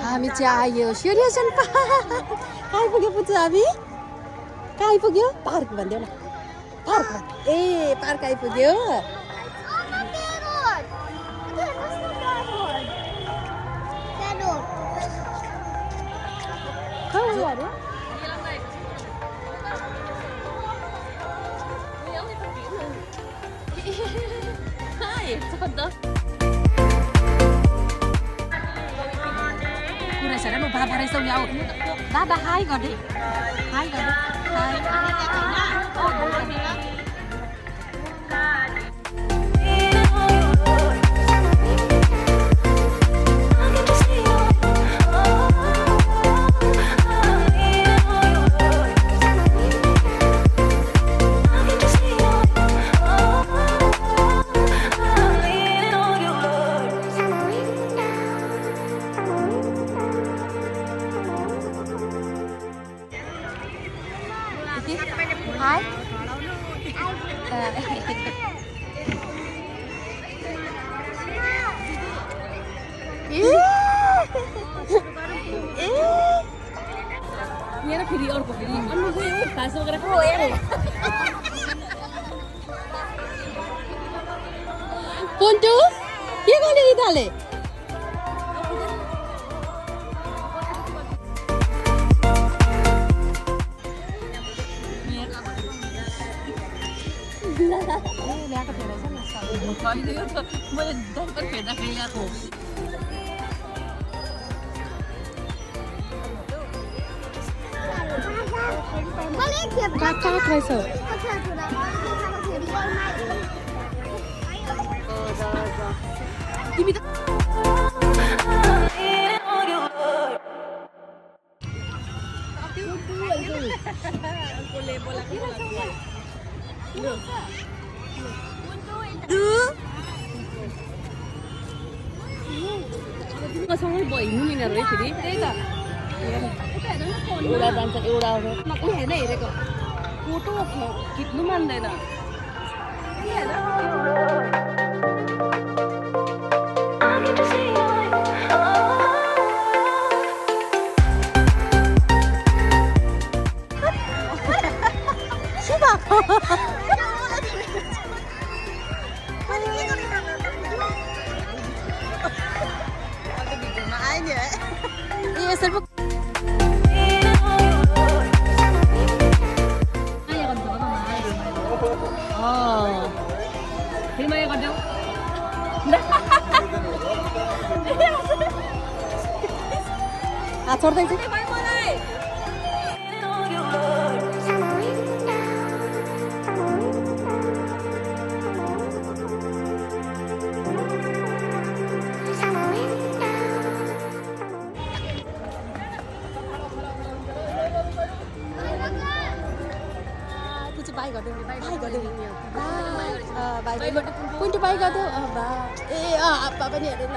हामी चाहिँ आयो सिरियसन पार्क कहाँ आइपुग्यो पुग्छ हामी कहाँ आइपुग्यो पार्क भनिदेऊ न पार्क ए पार्क आइपुग्यो कुरा छैन म बाबा रहेछौ यहाँ बाबा हाई गर्ने हाई गर्ने Hai. यहाँ फेरि अर्को फेरि अन्नु गयो फास वगैरह हो पोन्टु के गर्ने इदाले सँगै हिँड्नु यिनीहरू है फेरि त्यही त एउटा जान्छ एउटा हेरेको फोटो खिच्नु मान्दैन छोड्दैछ बाई गरिदेऊ कुन्टु बाई गरिदेऊ ए आप्पा पनि हेरेर